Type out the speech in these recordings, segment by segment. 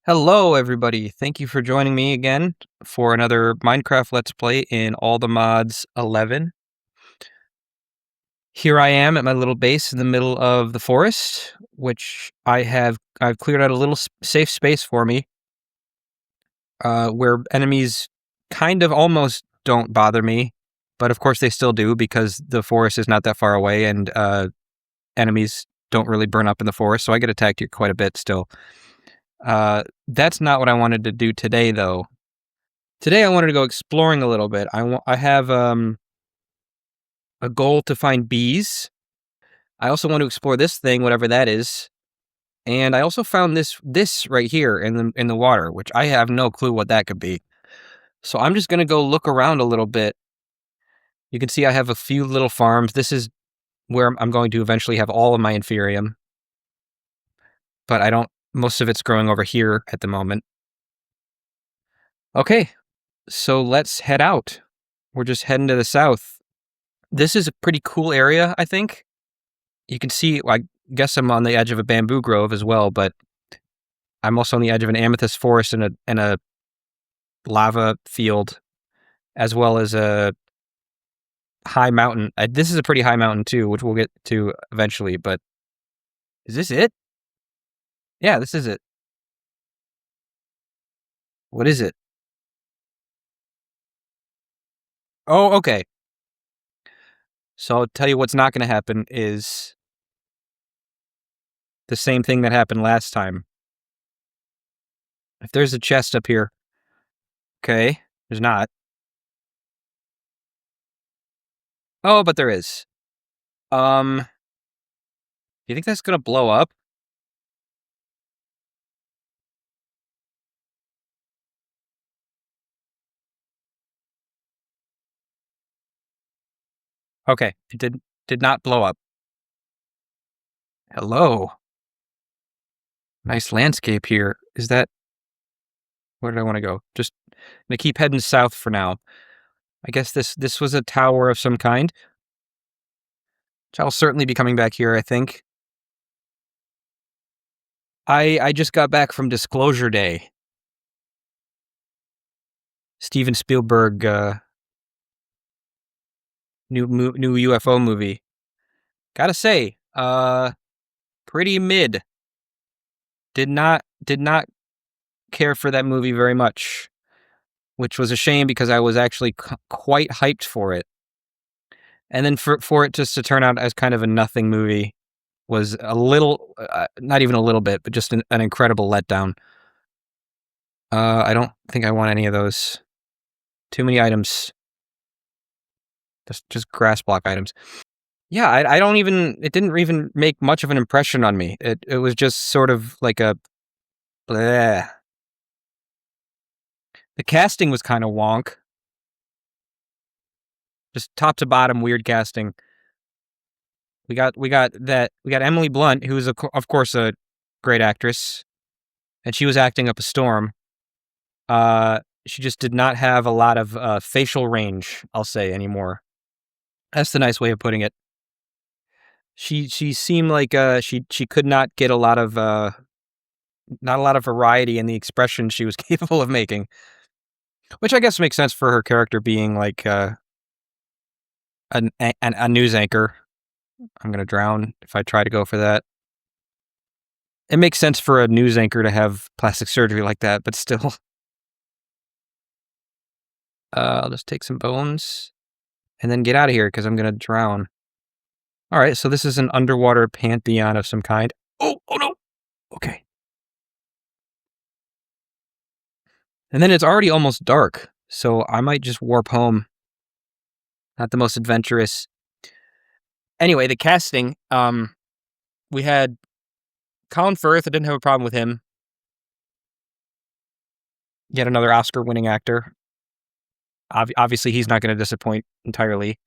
Hello, everybody. Thank you for joining me again for another Minecraft Let's Play in All the Mods 11. Here I am at my little base in the middle of the forest, which I've cleared out a little safe space for me, where enemies kind of almost don't bother me, but of course they still do because the forest is not that far away and enemies don't really burn up in the forest, so I get attacked here quite a bit still. That's not what I wanted to do today, though. Today I wanted to go exploring a little bit. I have a goal to find bees. I also want to explore this thing, whatever that is. And I also found this right here in the water, which I have no clue what that could be. So I'm just gonna go look around a little bit. You can see I have a few little farms. This is where I'm going to eventually have all of my inferium. But I don't most of it's growing over here at the moment. Okay, so let's head out. We're just heading to the south. This is a pretty cool area, I think. You can see, I guess I'm on the edge of a bamboo grove as well, but I'm also on the edge of an amethyst forest and a lava field, as well as a high mountain. This is a pretty high mountain too, which we'll get to eventually, but is this it? Yeah, this is it. What is it? Oh, okay. So I'll tell you what's not going to happen is the same thing that happened last time. If there's a chest up here, okay, there's not. Oh, but there is. Do you think that's gonna blow up? Okay, it did not blow up. Hello. Nice landscape here. Is that where did I want to go? Just gonna keep heading south for now. I guess this was a tower of some kind. Which I'll certainly be coming back here, I think. I just got back from Disclosure Day. Steven Spielberg new UFO movie. Gotta say, pretty mid. Did not care for that movie very much, which was a shame because I was actually quite hyped for it. And then for it just to turn out as kind of a nothing movie was a little, not even a little bit, but just an incredible letdown. I don't think I want any of those. Too many items. Just grass block items. Yeah, I don't even. It didn't even make much of an impression on me. It was just sort of like a. Bleh. The casting was kind of wonk. Just top to bottom weird casting. We got Emily Blunt, who is of course a great actress, and she was acting up a storm. She just did not have a lot of facial range, I'll say, anymore. That's the nice way of putting it. She seemed like she could not get not a lot of variety in the expression she was capable of making, which I guess makes sense for her character being like a news anchor. I'm gonna drown if I try to go for that. It makes sense for a news anchor to have plastic surgery like that, but still. I'll just take some bones and then get out of here because I'm gonna drown. All right, so this is an underwater pantheon of some kind. Oh no. Okay. And then it's already almost dark, so I might just warp home. Not the most adventurous. Anyway, the casting, we had Colin Firth. I didn't have a problem with him. Yet another Oscar-winning actor. Obviously, he's not going to disappoint entirely.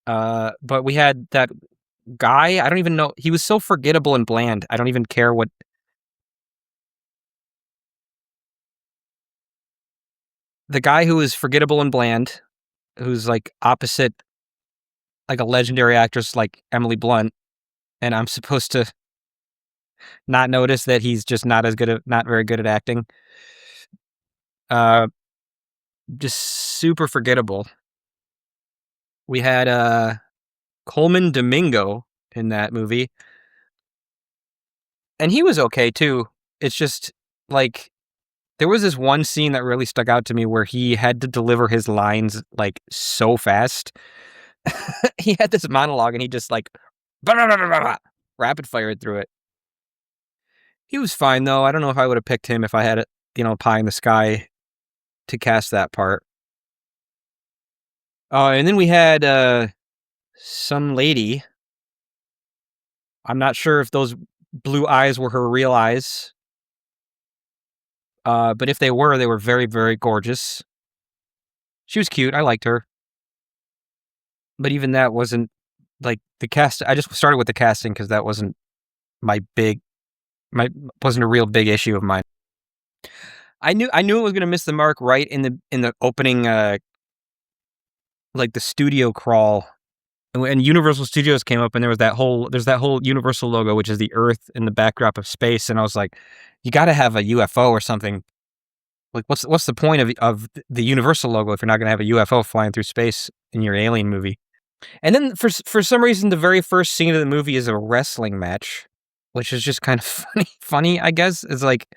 But we had that guy. I don't even know. He was so forgettable and bland. I don't even care what. The guy who is forgettable and bland, who's like opposite, like a legendary actress like Emily Blunt, and I'm supposed to not notice that he's just not very good at acting. Uh, just super forgettable. We had Coleman Domingo in that movie, and he was okay too. It's just like there was this one scene that really stuck out to me where he had to deliver his lines like so fast. He had this monologue and he just like rapid fired through it. He was fine though. I don't know if I would have picked him if I had pie in the sky to cast that part. And then we had some lady. I'm not sure if those blue eyes were her real eyes. But if they were very, very gorgeous. She was cute. I liked her. But even that wasn't like the cast. I just started with the casting because that wasn't my big, my wasn't a real big issue of mine. I knew it was gonna miss the mark right in the opening, like the studio crawl. And Universal Studios came up, and there's that whole Universal logo, which is the Earth in the backdrop of space. And I was like, you got to have a UFO or something. Like, what's the point of the Universal logo if you're not going to have a UFO flying through space in your Alien movie? And then for some reason, the very first scene of the movie is a wrestling match, which is just kind of funny. I guess it's like,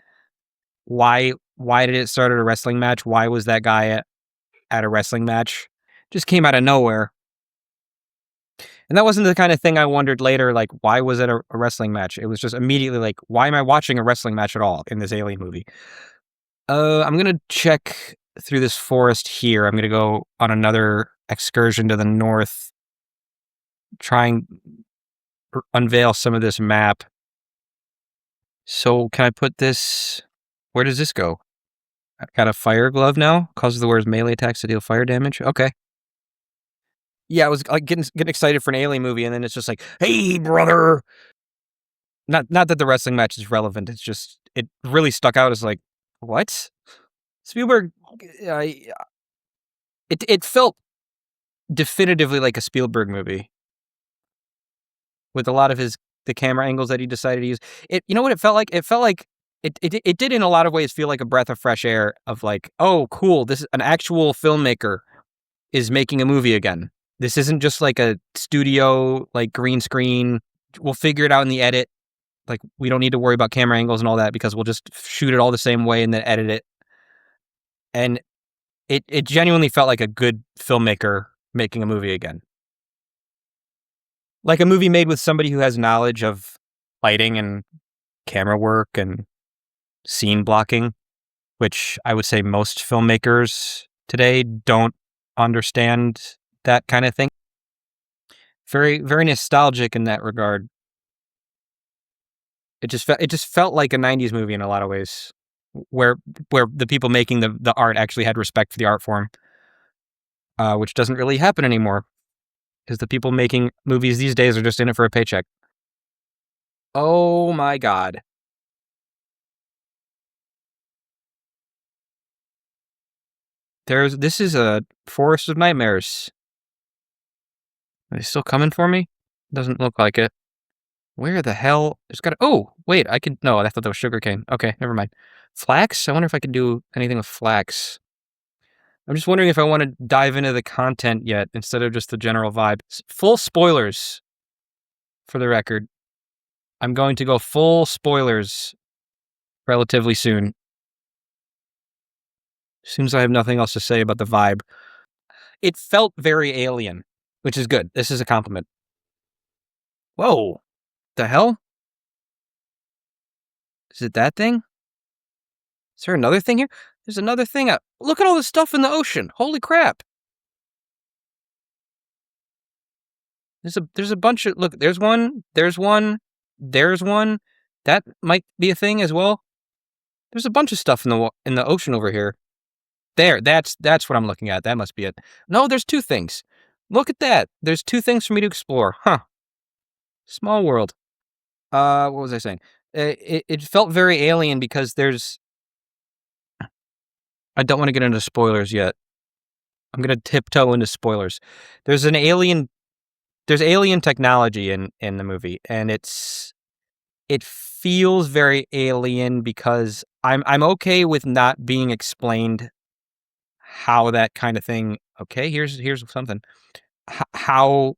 why did it start at a wrestling match? Why was that guy at a wrestling match? Just came out of nowhere. And that wasn't the kind of thing I wondered later, like, why was it a wrestling match? It was just immediately like, why am I watching a wrestling match at all in this Alien movie? I'm going to check through this forest here. I'm going to go on another excursion to the north, try and unveil some of this map. So can I put this... Where does this go? I've got a fire glove now. Causes the wearer's melee attacks to deal fire damage. Okay. Yeah, I was like getting excited for an Alien movie, and then it's just like, hey, brother. Not that the wrestling match is relevant. It's just it really stuck out as like, what? Spielberg. It felt definitively like a Spielberg movie with a lot of the camera angles that he decided to use. You know what it felt like? It felt like it did in a lot of ways feel like a breath of fresh air of like, oh, cool. This is an actual filmmaker is making a movie again. This isn't just like a studio, like green screen. We'll figure it out in the edit. Like, we don't need to worry about camera angles and all that because we'll just shoot it all the same way and then edit it. And it genuinely felt like a good filmmaker making a movie again. Like a movie made with somebody who has knowledge of lighting and camera work and scene blocking, which I would say most filmmakers today don't understand that kind of thing. Very, very nostalgic in that regard. It just felt like a 90s movie in a lot of ways, where the people making the art actually had respect for the art form, which doesn't really happen anymore, because the people making movies these days are just in it for a paycheck. Oh my god. This is a forest of nightmares. Are they still coming for me? Doesn't look like it. Where the hell? Oh, wait, no, I thought that was sugarcane. Okay, never mind. Flax? I wonder if I could do anything with flax. I'm just wondering if I want to dive into the content yet instead of just the general vibe. Full spoilers, for the record. I'm going to go full spoilers relatively soon. As soon as I have nothing else to say about the vibe. It felt very alien, which is good. This is a compliment. Whoa. The hell? Is it that thing? Is there another thing here? There's another thing. Look at all the stuff in the ocean. Holy crap. There's a bunch of... Look, there's one. There's one. There's one. That might be a thing as well. There's a bunch of stuff in the ocean over here. There, that's what I'm looking at. That must be it. No, there's two things. Look at that. There's two things for me to explore. Huh. Small world. What was I saying? It felt very alien because I don't want to get into spoilers yet. I'm going to tiptoe into spoilers. There's alien technology in the movie, and it's it feels very alien because I'm okay with not being explained how that kind of thing. Okay, here's something. How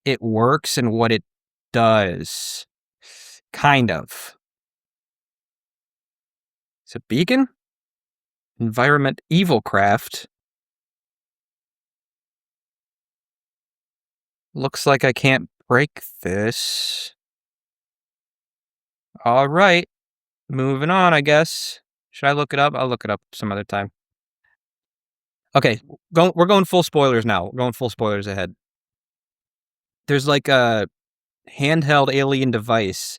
it works and what it does. Kind of. Is it beacon? Environment evil craft. Looks like I can't break this. All right. Moving on, I guess. Should I look it up? I'll look it up some other time. Okay, we're going full spoilers now. We're going full spoilers ahead. There's like a handheld alien device,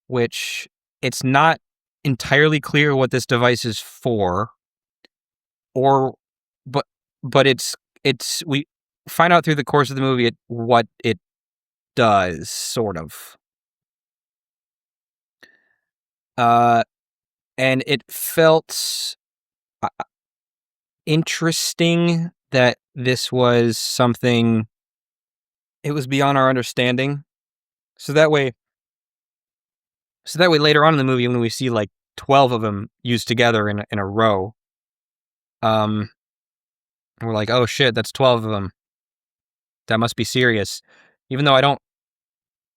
which it's not entirely clear what this device is for, or but it's we find out through the course of the movie what it does, sort of. Uh, and it felt uh, interesting that this was something. It was beyond our understanding. So that way, later on in the movie, when we see like 12 of them used together in a row, um, we're like, oh shit, that's 12 of them. That must be serious. Even though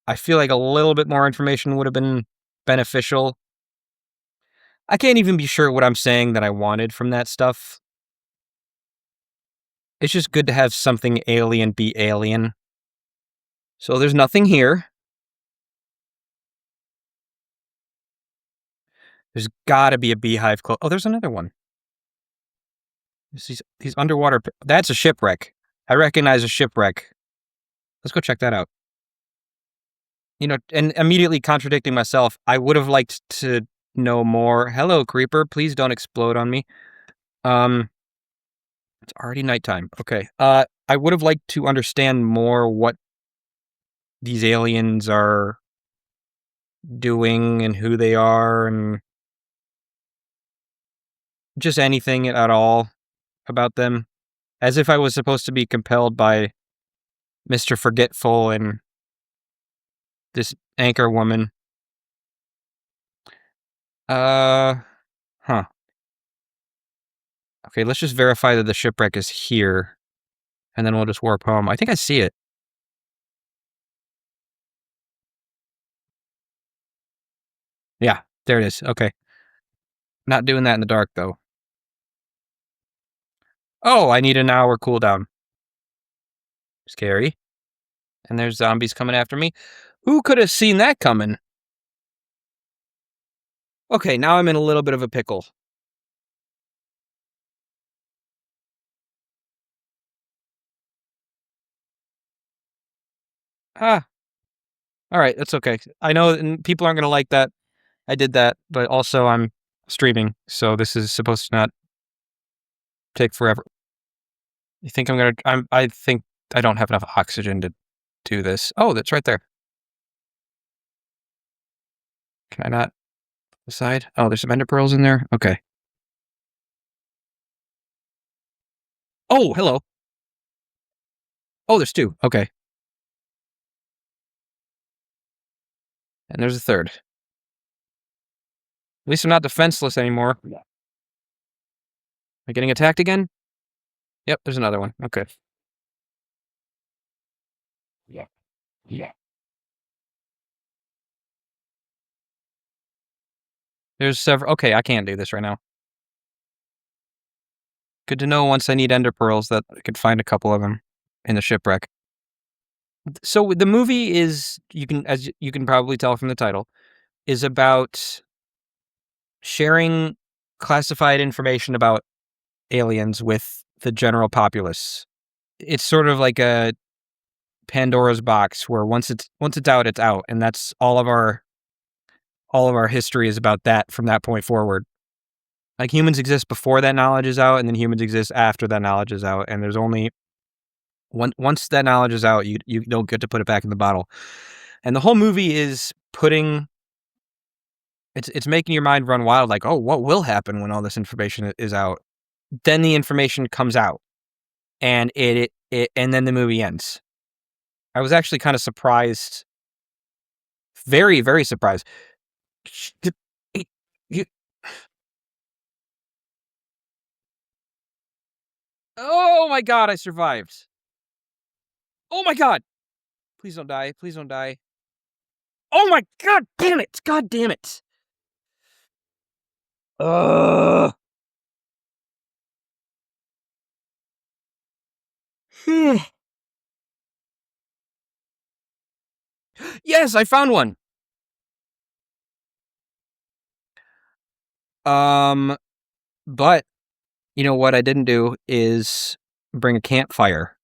I feel like a little bit more information would have been beneficial. I can't even be sure what I'm saying that I wanted from that stuff. It's just good to have something alien be alien. So there's nothing here. There's gotta be a beehive close. Oh, there's another one. These underwater. That's a shipwreck. I recognize a shipwreck. Let's go check that out. And immediately contradicting myself, I would have liked to know more. Hello, creeper. Please don't explode on me. It's already nighttime. Okay. I would have liked to understand more what these aliens are doing and who they are and just anything at all about them. As if I was supposed to be compelled by Mr. Forgetful and this anchor woman. Huh. Okay, let's just verify that the shipwreck is here, and then we'll just warp home. I think I see it. Yeah, there it is. Okay. Not doing that in the dark, though. Oh, I need an hour cooldown. Scary. And there's zombies coming after me. Who could have seen that coming? Okay, now I'm in a little bit of a pickle. Ah, all right, that's okay. I know people aren't going to like that. I did that, but also I'm streaming, so this is supposed to not take forever. You think I think I don't have enough oxygen to do this. Oh, that's right there. Can I not decide? Oh, there's some ender pearls in there. Okay. Oh, hello. Oh, there's two. Okay. And there's a third. At least I'm not defenseless anymore. Am I getting attacked again? Yep, there's another one. Okay. Yeah. Yeah. There's several. Okay, I can't do this right now. Good to know once I need ender pearls that I could find a couple of them in the shipwreck. So the movie is, as you can probably tell from the title, is about sharing classified information about aliens with the general populace. It's sort of like a Pandora's box where once it's out, it's out, and that's all of our history is about that from that point forward. Like humans exist before that knowledge is out, and then humans exist after that knowledge is out, and there's only once that knowledge is out, you don't get to put it back in the bottle. And the whole movie is it's making your mind run wild, like, oh, what will happen when all this information is out? Then the information comes out, and and then the movie ends. I was actually kind of surprised very, very surprised. You- Oh my god, I survived. Oh my god. Please don't die. Please don't die. Oh my god damn it. God damn it. Ugh. Yes, I found one. Um, but you know what I didn't do is bring a campfire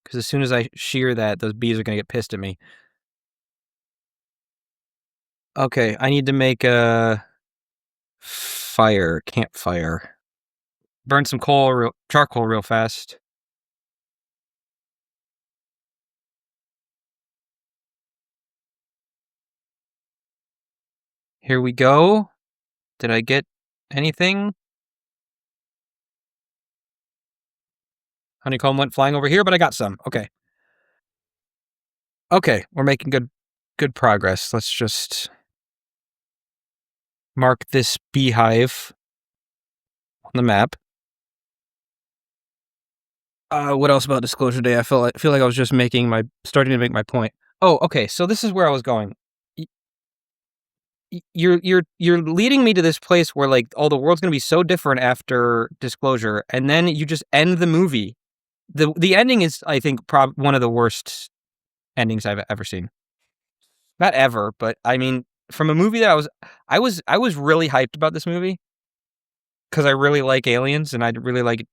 because as soon as I shear that, those bees are gonna get pissed at me. Okay, I need to make a campfire. Burn some charcoal real fast. Here we go. Did I get anything? Honeycomb went flying over here, but I got some. Okay. Okay, we're making good progress. Let's just mark this beehive on the map. What else about Disclosure Day? Feel like I was just starting to make my point. Oh, okay. So this is where I was going. You're leading me to this place where like, oh, the world's gonna be so different after Disclosure, and then you just end the movie. The ending is, I think, one of the worst endings I've ever seen. Not ever, but I mean, from a movie that I was really hyped about this movie because I really like aliens and I really like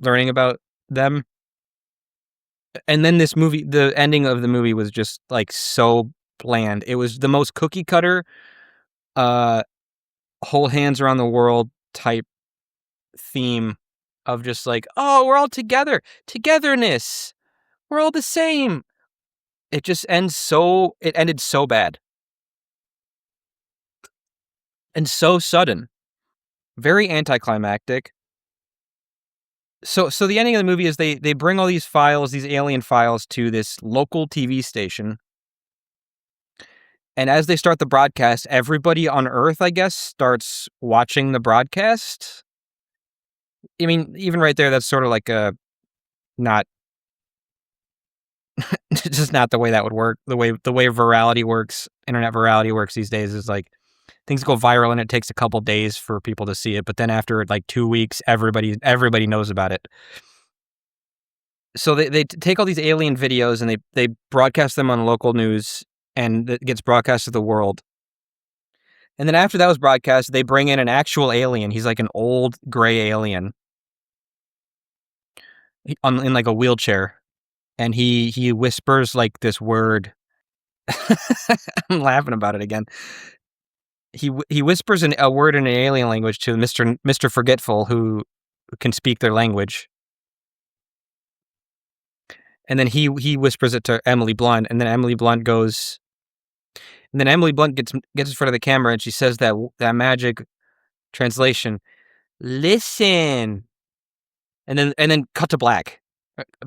learning about them. And then the ending of the movie was just like so bland. It was the most cookie cutter, uh, whole hands around the world type theme of just like, oh, we're all together, togetherness, we're all the same. It ended so bad and so sudden, very anticlimactic. So the ending of the movie is they bring all these files, these alien files, to this local TV station, and as they start the broadcast, everybody on Earth, I guess, starts watching the broadcast. I mean, even right there, that's sort of like a not just not the way that would work. The way virality works, internet virality works these days is like things go viral and it takes a couple days for people to see it, but then after like 2 weeks, everybody knows about it. So they take all these alien videos and they broadcast them on local news, and it gets broadcast to the world. And then after that was broadcast, they bring in an actual alien. He's like an old gray alien in like a wheelchair, and he whispers like this word. I'm laughing about it again. He whispers a word in an alien language to Mr. Forgetful, who can speak their language, and then he whispers it to Emily Blunt, and then Emily Blunt goes. And then Emily Blunt gets in front of the camera and she says that magic translation, "Listen," and then cut to black,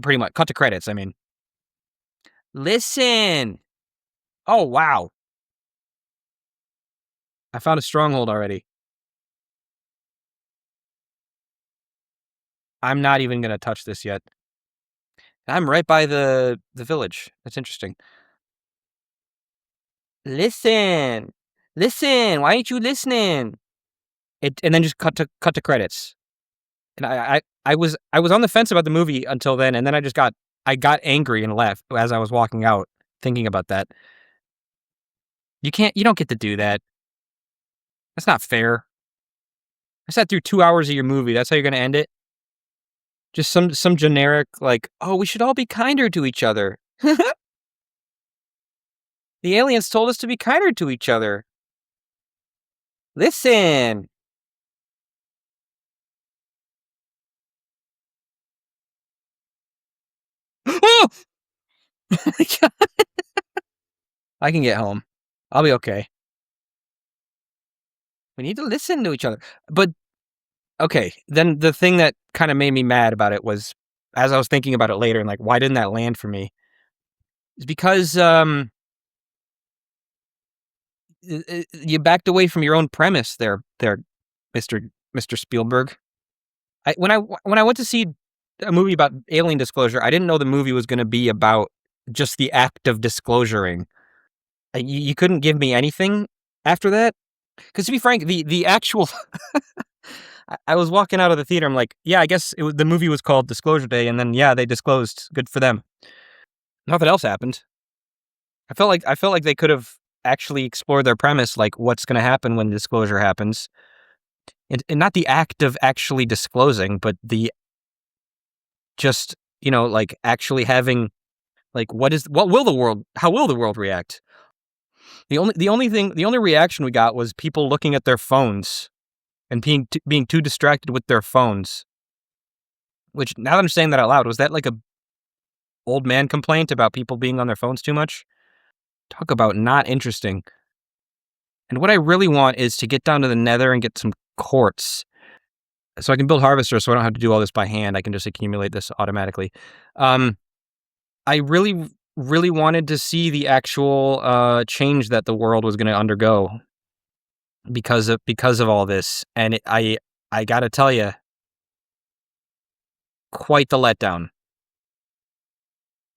pretty much cut to credits. I mean, listen. Oh wow, I found a stronghold already. I'm not even gonna touch this yet. I'm right by the village. That's interesting. Listen, listen. Why ain't you listening? And then just cut to credits. And I was on the fence about the movie until then, and then I got angry and left as I was walking out, thinking about that. You don't get to do that. That's not fair. I sat through 2 hours of your movie. That's how you're gonna end it? Just some generic like, oh, we should all be kinder to each other. The aliens told us to be kinder to each other. Listen. Oh! My God. I can get home. I'll be okay. We need to listen to each other. But okay, then the thing that kind of made me mad about it was, as I was thinking about it later and like, why didn't that land for me? Is because You backed away from your own premise there, Mr. Spielberg. When I went to see a movie about alien disclosure, I didn't know the movie was gonna be about just the act of disclosuring. You couldn't give me anything after that? Because to be frank, the actual I was walking out of the theater, I'm like, "Yeah, I guess it was the movie was called Disclosure Day," and then, yeah, they disclosed. Good for them. Nothing else happened. I felt like they could have actually explored their premise, like, what's gonna happen when disclosure happens, and not the act of actually disclosing, but the just, like, actually having, like, what will the world how will the world react? The only reaction we got was people looking at their phones and being too distracted with their phones, which now that I'm saying that out loud, was that like a old man complaint about people being on their phones too much? Talk about not interesting. And what I really want is to get down to the Nether and get some quartz so I can build harvesters so I don't have to do all this by hand. I can just accumulate this automatically. Um, I really, really wanted to see the actual change that the world was going to undergo because of all this, and I got to tell you, quite the letdown.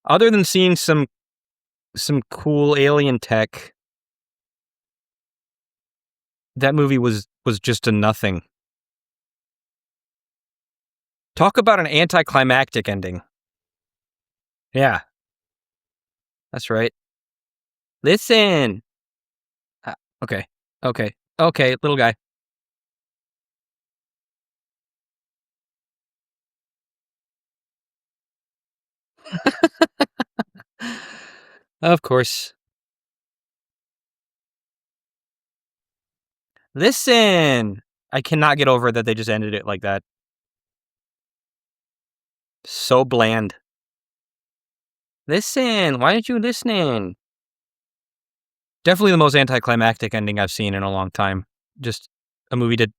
Other than seeing some cool alien tech, that movie was just a nothing. Talk about an anticlimactic ending. Yeah, that's right. Listen. Uh, okay, okay, little guy. Of course. Listen. I cannot get over that they just ended it like that. So bland. Listen. Why aren't you listening? Definitely the most anticlimactic ending I've seen in a long time. Just a movie that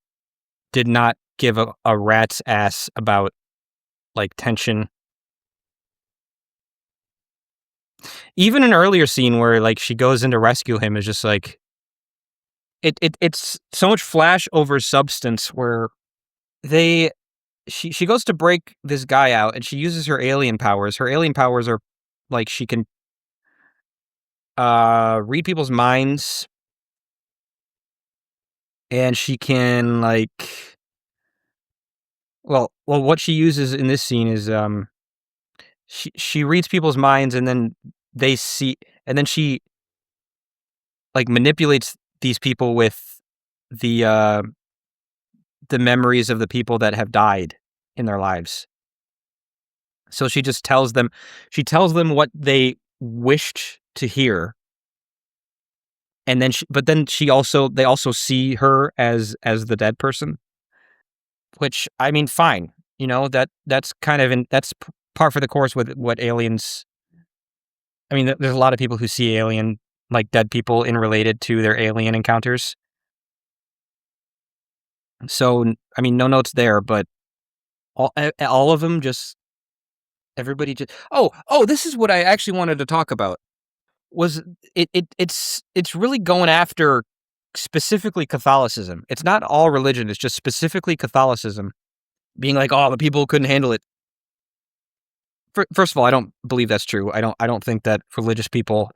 did not give a rat's ass about, like, tension. Even an earlier scene where, like, she goes in to rescue him is just like it's so much flash over substance where they she goes to break this guy out and she uses her alien powers. Her alien powers are like she can read people's minds, and she can, like, well what she uses in this scene is she reads people's minds, and then they see and then she, like, manipulates these people with the uh the memories of the people that have died in their lives. So she tells them what they wished to hear, and then but then they also see her as the dead person, which, I mean, fine. That's kind of that's par for the course with what aliens. I mean, there's a lot of people who see like, dead people in related to their alien encounters. So, I mean, no notes there, but all of them just everybody just. Oh, this is what I actually wanted to talk about. Was it's really going after specifically Catholicism. It's not all religion, it's just specifically Catholicism, being like, "Oh, the people couldn't handle it." First of all, I don't believe that's true. I don't think that religious people.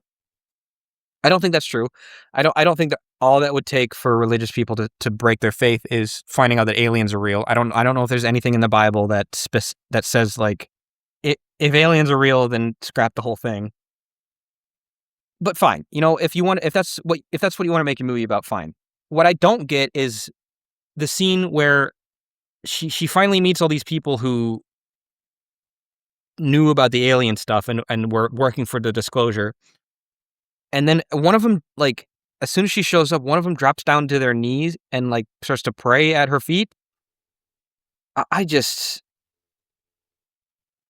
I don't think that's true. I don't think that all that would take for religious people to break their faith is finding out that aliens are real. I don't know if there's anything in the Bible that says, like, if aliens are real, then scrap the whole thing. But fine, if that's what you wanna make a movie about, fine. What I don't get is the scene where she finally meets all these people who knew about the alien stuff and were working for the disclosure, and then one of them, like, as soon as she shows up, one of them drops down to their knees and, like, starts to pray at her feet. I just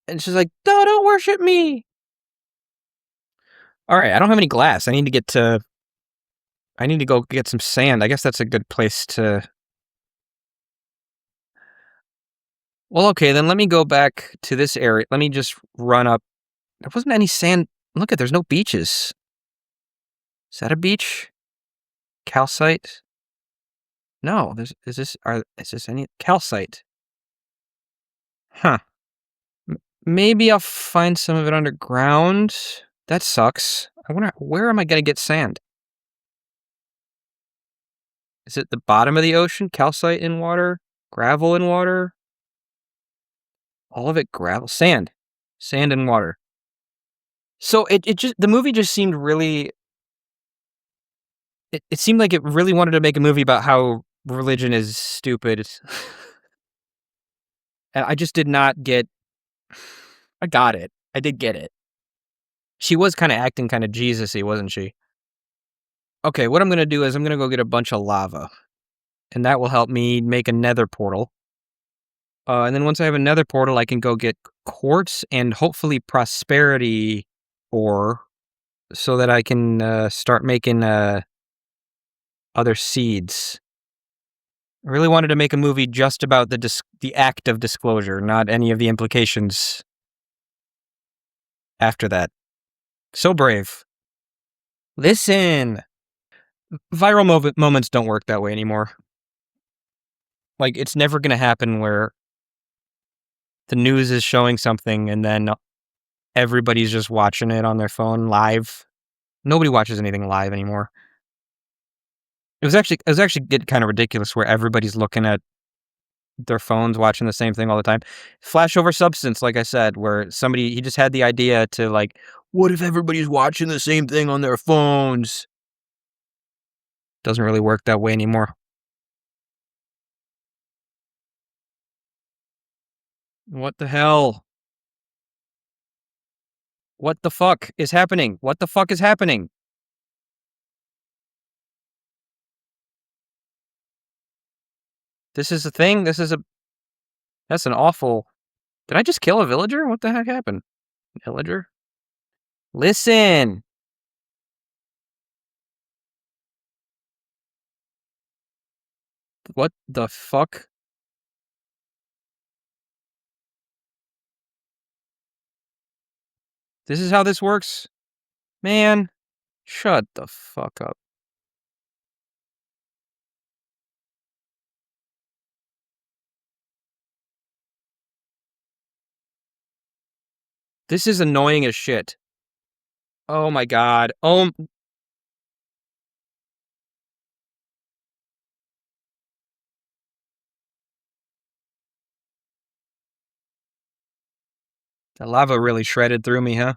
and she's like, "No, don't worship me." Alright, I don't have any glass. I need to go get some sand. I guess that's a good place to. Well, okay, then let me go back to this area. Let me just run up. There wasn't any sand. Look there's no beaches. Is that a beach? Calcite? No, is this any calcite? Huh. M Maybe I'll find some of it underground? That sucks. I wonder where am I gonna get sand? Is it the bottom of the ocean? Calcite in water? Gravel in water? All of it gravel? Sand. Sand and water. So it just the movie just seemed really it seemed like it really wanted to make a movie about how religion is stupid. And I just did not get I got it. I did get it. She was kinda acting kinda Jesus-y, wasn't she? Okay, what I'm gonna do is I'm gonna go get a bunch of lava, and that will help me make a nether portal. And then once I have a nether portal, I can go get quartz and hopefully prosperity ore so that I can, start making, other seeds. I really wanted to make a movie just about the act of disclosure, not any of the implications after that. So brave. Listen! Viral moments don't work that way anymore. Like, it's never gonna happen where the news is showing something and then everybody's just watching it on their phone live. Nobody watches anything live anymore. It was actually getting kind of ridiculous where everybody's looking at their phones watching the same thing all the time. Flash over substance, like I said, where somebody he just had the idea to like, what if everybody's watching the same thing on their phones? Doesn't really work that way anymore. What the hell? What the fuck is happening? What the fuck is happening? This is a thing? That's an awful. Did I just kill a villager? What the heck happened? Villager? Listen. What the fuck? This is how this works? Man, shut the fuck up. This is annoying as shit. Oh my god. The lava really shredded through me, huh?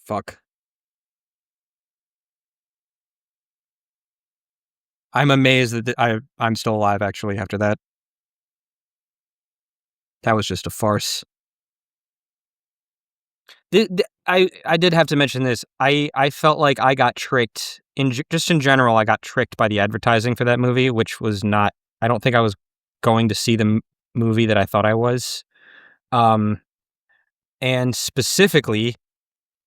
Fuck. I'm amazed that I'm still alive actually after that. That was just a farce. I did have to mention this. I felt like I got tricked just in general. I got tricked by the advertising for that movie, which was not. I don't think I was going to see the movie that I thought I was. Um, and specifically,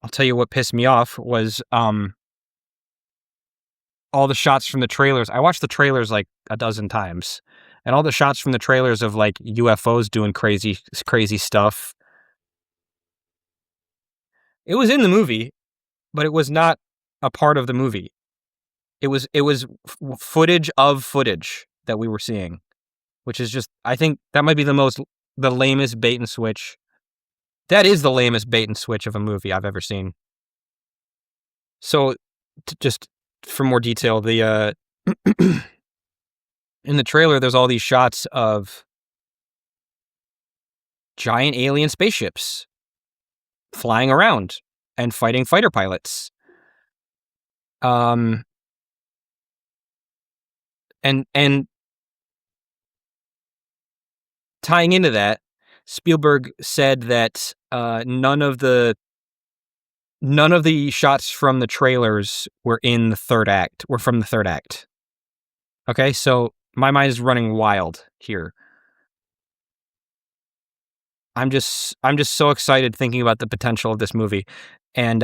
I'll tell you what pissed me off was all the shots from the trailers. I watched the trailers like a dozen times, and all the shots from the trailers of like UFOs doing crazy stuff. It was in the movie, but it was not a part of the movie. It was footage of footage that we were seeing, which is just I think that might be the lamest bait and switch. That is the lamest bait and switch of a movie I've ever seen. So, just for more detail, the in the trailer, there's all these shots of giant alien spaceships flying around and fighting fighter pilots. Um, and tying into that, Spielberg said that none of the shots from the trailers were in the third act. Were from the third act. Okay, so my mind is running wild here. I'm just so excited thinking about the potential of this movie, and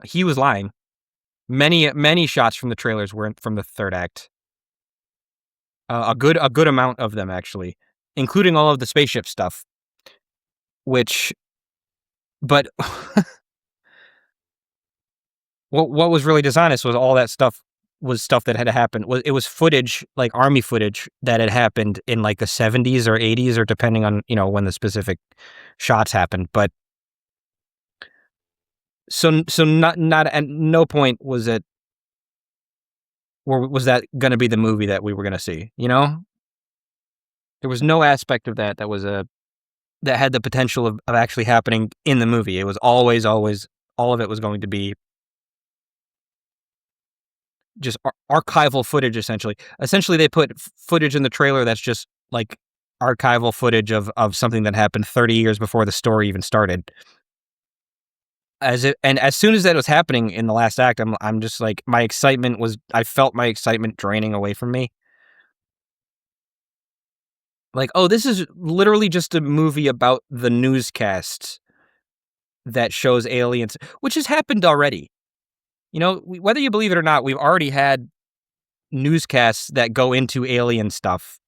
he was lying. Many shots from the trailers were from the third act. A good amount of them actually, including all of the spaceship stuff, which But what was really dishonest was all that stuff was stuff that had happened. It was footage, like army footage that had happened in like the 70s or 80s or depending on, when the specific shots happened. But so not at no point was that going to be the movie that we were going to see, you know? There was no aspect of that had the potential of actually happening in the movie. It was always all of it was going to be just archival footage essentially. Essentially, they put footage in the trailer that's just like archival footage of something that happened 30 years before the story even started. As soon as that was happening in the last act, I'm just like I felt my excitement draining away from me. Like, oh, this is literally just a movie about the newscasts that shows aliens, which has happened already. Whether you believe it or not, we've already had newscasts that go into alien stuff.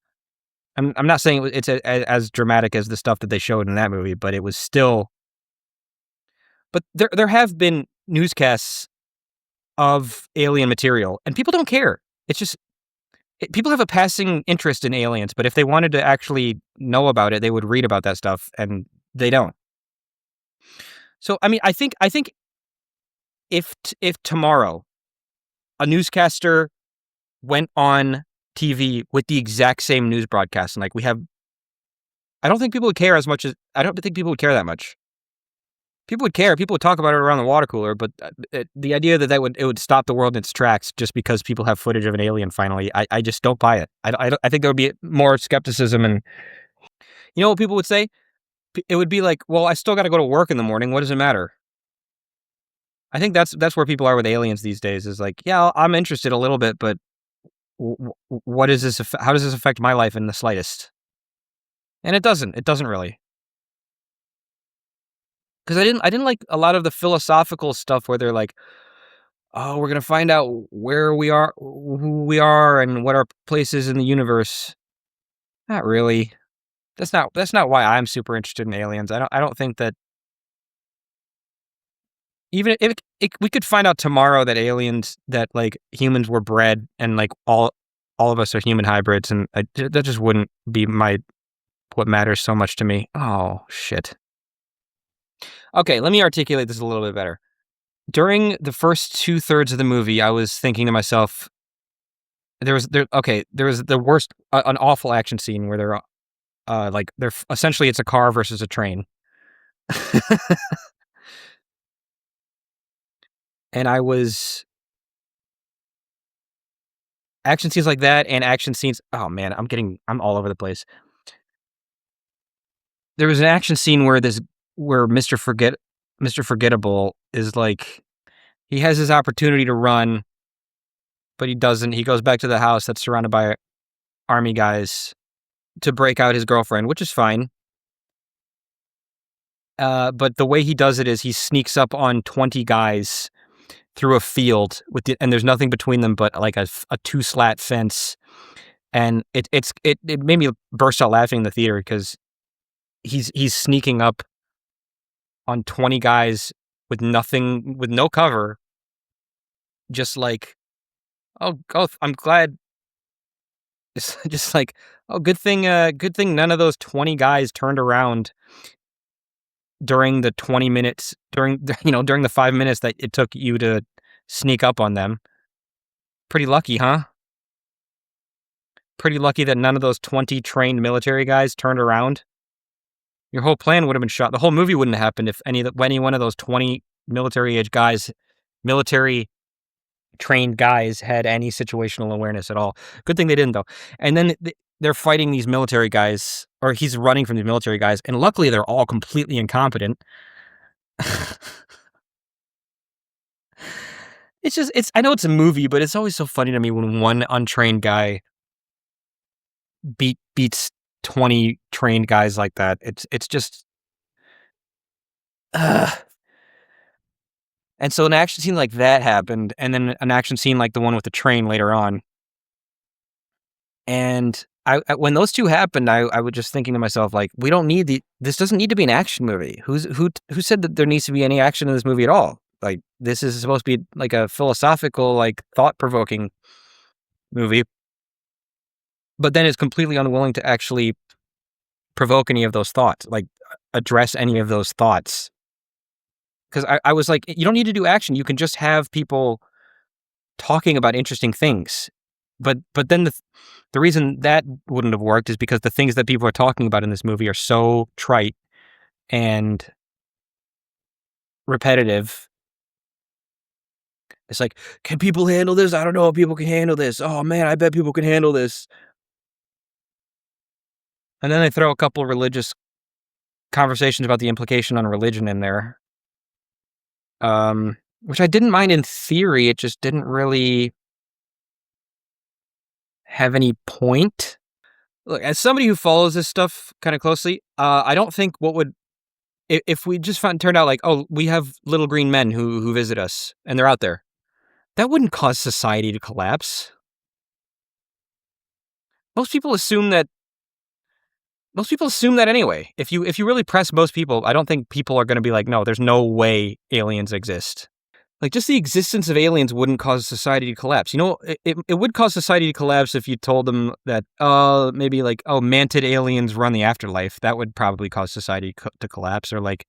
I'm not saying it's as dramatic as the stuff that they showed in that movie, but it was still. But there have been newscasts of alien material, and people don't care. It's just people have a passing interest in aliens, but if they wanted to actually know about it, they would read about that stuff, and they don't. So, I mean, I think if tomorrow a newscaster went on TV with the exact same news broadcast, and like we have, I don't think people would care as much as I don't think people would care that much. People would care. People would talk about it around the water cooler, but the idea that it would stop the world in its tracks just because people have footage of an alien finally, I just don't buy it. I think there would be more skepticism, and you know what people would say? It would be like, well, I still got to go to work in the morning. What does it matter? I think that's where people are with aliens these days. Is like, yeah, I'm interested a little bit, but what is this? How does this affect my life in the slightest? And it doesn't. It doesn't really. Because I didn't like a lot of the philosophical stuff where they're like, oh, we're gonna find out where we are, who we are, and what our place is in the universe. Not really. That's not why I'm super interested in aliens. I don't think that even if we could find out tomorrow that aliens that like humans were bred and like all of us are human hybrids, and that just wouldn't be what matters so much to me. Oh shit. Okay, let me articulate this a little bit better. During the first 2/3 of the movie, I was thinking to myself, there was the worst, an awful action scene where essentially it's a car versus a train. And I was action scenes like that and action scenes, oh man, I'm all over the place. There was an action scene where Mr. Forgettable is like, he has his opportunity to run, but he doesn't. He goes back to the house that's surrounded by army guys to break out his girlfriend, which is fine. But the way he does it is he sneaks up on 20 guys through a field and there's nothing between them but like a two slat fence. And it made me burst out laughing in the theater because he's sneaking up on 20 guys with no cover, just like, oh, I'm glad. It's just like, oh, good thing none of those 20 guys turned around during the 20 minutes, during the 5 minutes that it took you to sneak up on them. Pretty lucky, huh? Pretty lucky that none of those 20 trained military guys turned around. Your whole plan would have been shot. The whole movie wouldn't have happened if any one of those 20 military trained guys had any situational awareness at all. Good thing they didn't, though. And then they're fighting these military guys, or he's running from these military guys, and luckily they're all completely incompetent. I know it's a movie, but it's always so funny to me when one untrained guy beats 20 trained guys like that. It's just, and so an action scene like that happened, and then an action scene like the one with the train later on. And when those two happened, I was just thinking to myself, like, we don't need this doesn't need to be an action movie. Who said that there needs to be any action in this movie at all? Like, this is supposed to be like a philosophical, like, thought-provoking movie, but then is completely unwilling to actually provoke any of those thoughts, like, address any of those thoughts. Because I was like, you don't need to do action. You can just have people talking about interesting things. But then the reason that wouldn't have worked is because the things that people are talking about in this movie are so trite and repetitive. It's like, can people handle this? I don't know if people can handle this. Oh man, I bet people can handle this. And then they throw a couple religious conversations about the implication on religion in there. Which I didn't mind in theory. It just didn't really have any point. Look, as somebody who follows this stuff kind of closely, I don't think what would if we just turned out like, oh, we have little green men who visit us and they're out there, that wouldn't cause society to collapse. Most people assume that. Most people assume that anyway. If you really press most people, I don't think people are going to be like, no, there's no way aliens exist. Like, just the existence of aliens wouldn't cause society to collapse. You know, it would cause society to collapse if you told them that, maybe like, oh, mantid aliens run the afterlife. That would probably cause society to collapse. Or like,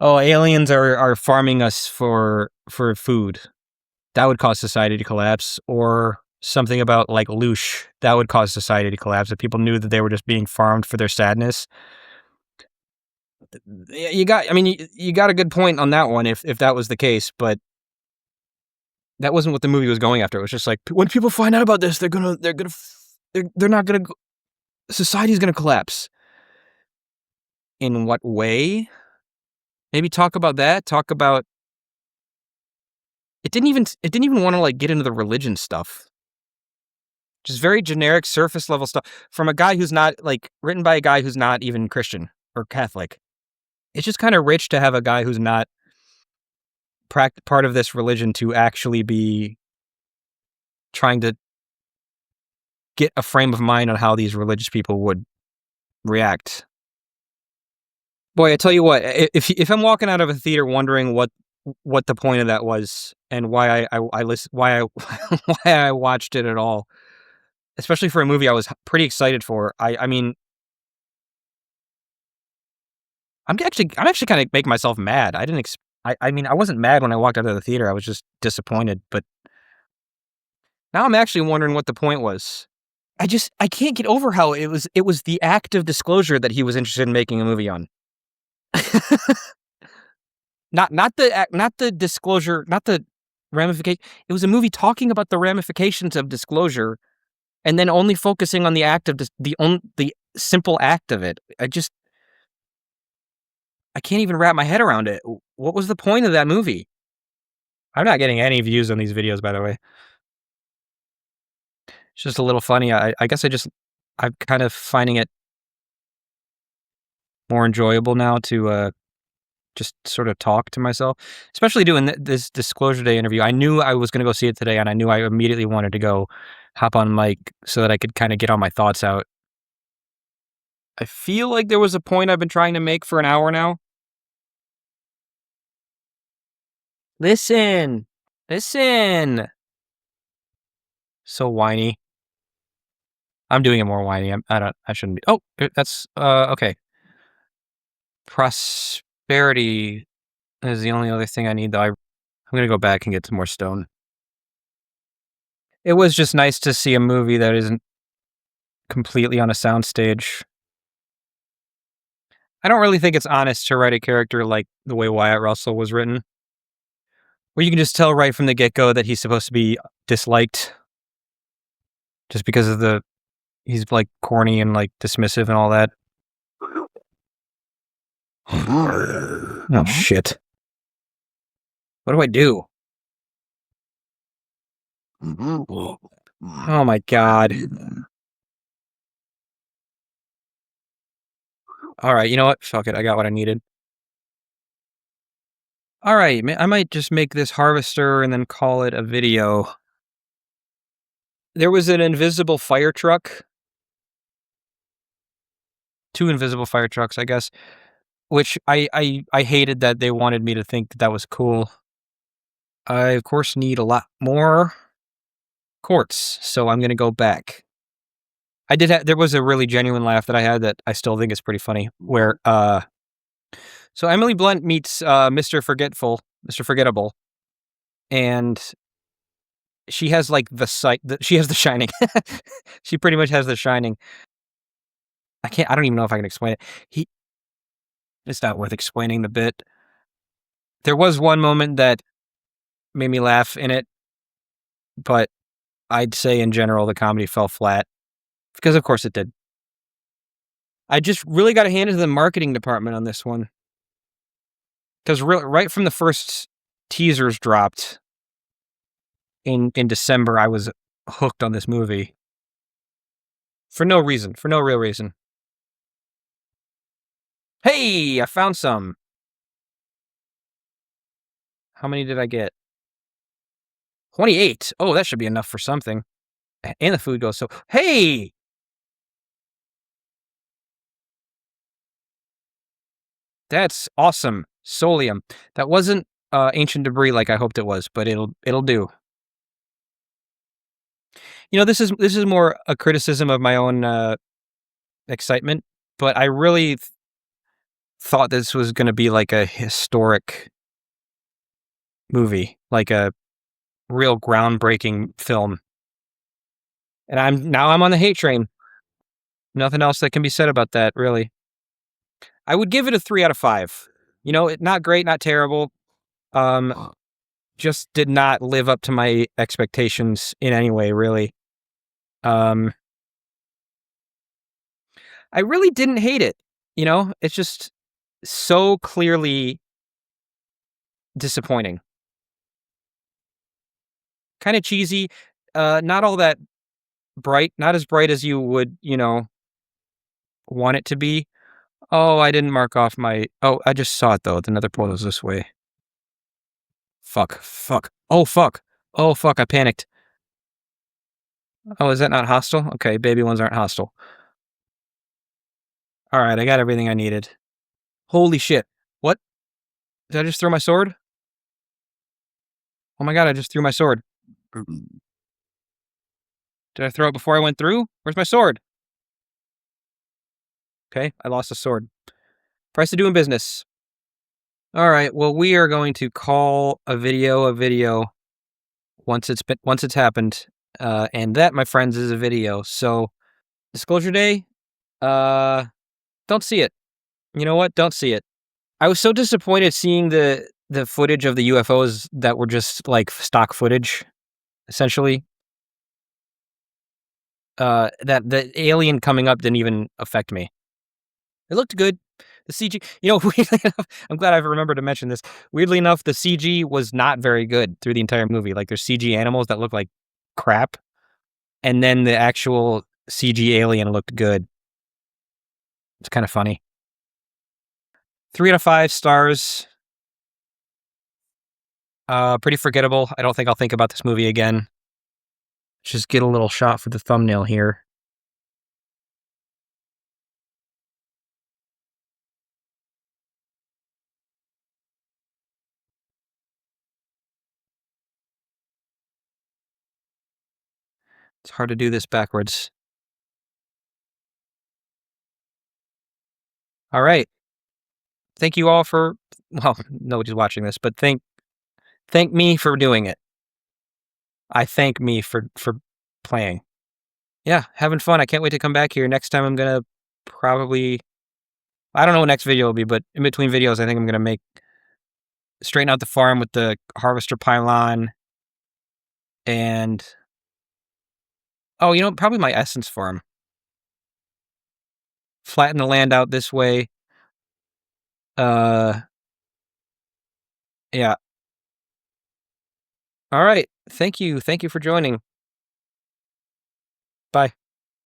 oh, aliens are farming us for food. That would cause society to collapse. Or something about like loosh. That would cause society to collapse if people knew that they were just being farmed for their sadness. You got a good point on that one if that was the case, but that wasn't what the movie was going after. It was just like, when people find out about this, they're not gonna, society's gonna collapse. In what way? Maybe talk about that. Talk about. It didn't even want to like get into the religion stuff. Just very generic surface level stuff from a guy who's not like written by a guy who's not even Christian or Catholic. It's just kind of rich to have a guy who's not part of this religion to actually be trying to get a frame of mind on how these religious people would react. Boy, I tell you what, if I'm walking out of a theater wondering what the point of that was and why I listen, why I watched it at all, especially for a movie I was pretty excited for. I mean, I'm actually kind of making myself mad. I mean, I wasn't mad when I walked out of the theater. I was just disappointed. But now I'm actually wondering what the point was. I can't get over how it was the act of disclosure that he was interested in making a movie on. not the disclosure, not the ramification. It was a movie talking about the ramifications of disclosure, and then only focusing on the act of the simple act of it. I can't even wrap my head around it. What was the point of that movie? I'm not getting any views on these videos, by the way. It's just a little funny. I guess I'm kind of finding it more enjoyable now to just sort of talk to myself, especially doing this Disclosure Day interview. I knew I was going to go see it today, and I knew I immediately wanted to go hop on mic so that I could kind of get all my thoughts out. I feel like there was a point I've been trying to make for an hour now. Listen. So whiny. I'm doing it more whiny. I shouldn't be. Oh, that's okay. Prosperity is the only other thing I need, though. I'm gonna go back and get some more stone. It was just nice to see a movie that isn't completely on a soundstage. I don't really think it's honest to write a character like the way Wyatt Russell was written, where you can just tell right from the get-go that he's supposed to be disliked just because of he's like corny and like dismissive and all that. Oh shit. What do I do? Oh my god. Alright, you know what? Fuck it, I got what I needed. Alright, I might just make this harvester and then call it a video. There was an invisible fire truck 2 invisible fire trucks, I guess, which I hated that they wanted me to think that that was cool. I, of course, need a lot more quartz, so I'm gonna go back. There was a really genuine laugh that I had that I still think is pretty funny, where, so Emily Blunt meets, Mr. Forgettable, and she has, like, she has The Shining. She pretty much has The Shining. I don't even know if I can explain it. He It's not worth explaining the bit. There was one moment that made me laugh in it, but I'd say in general the comedy fell flat, because of course it did. I just really gotta hand it to the marketing department on this one, 'cause right from the first teasers dropped in December, I was hooked on this movie for no reason, for no real reason. Hey, I found some. How many did I get? 28. Oh, that should be enough for something. And the food goes so hey! That's awesome. Solium. That wasn't, ancient debris like I hoped it was, but it'll do. This is more a criticism of my own, excitement, but I really thought this was gonna be like a historic movie, like a real groundbreaking film, and I'm on the hate train. Nothing else that can be said about that, really. I would give it a 3 out of 5. Not great, not terrible, um, just did not live up to my expectations in any way, really. Um, I really didn't hate it, It's just so clearly disappointing. Kinda cheesy, not all that bright, not as bright as you would, want it to be. Oh, I didn't mark off I just saw it though, the nether portal's this way. Fuck, fuck. Oh, fuck. Oh, fuck, I panicked. Oh, is that not hostile? Okay, baby ones aren't hostile. Alright, I got everything I needed. Holy shit. What? Did I just throw my sword? Oh my god, I just threw my sword. Did I throw it before I went through? Where's my sword? Okay, I lost a sword. Price of doing business. Alright, well, we are going to call a video once it's happened, and that, my friends, is a video. So, disclosure day, uh, don't see it. You know what? Don't see it. I was so disappointed seeing the footage of the UFOs that were just like stock footage, essentially. That the alien coming up didn't even affect me. It looked good. The CG, weirdly enough, I'm glad I remembered to mention this. Weirdly enough, the CG was not very good through the entire movie. Like, there's CG animals that look like crap, and then the actual CG alien looked good. It's kind of funny. 3 out of 5 stars. Pretty forgettable. I don't think I'll think about this movie again. Just get a little shot for the thumbnail here. It's hard to do this backwards. All right. Thank you all for, well, nobody's watching this, but thank me for doing it. I thank me for playing. Yeah, having fun. I can't wait to come back here. Next time I'm gonna probably, I don't know what next video will be, but in between videos, I think I'm gonna straighten out the farm with the harvester pylon, and oh, probably my essence farm. Flatten the land out this way. Uh, yeah. All right. Thank you. Thank you for joining. Bye.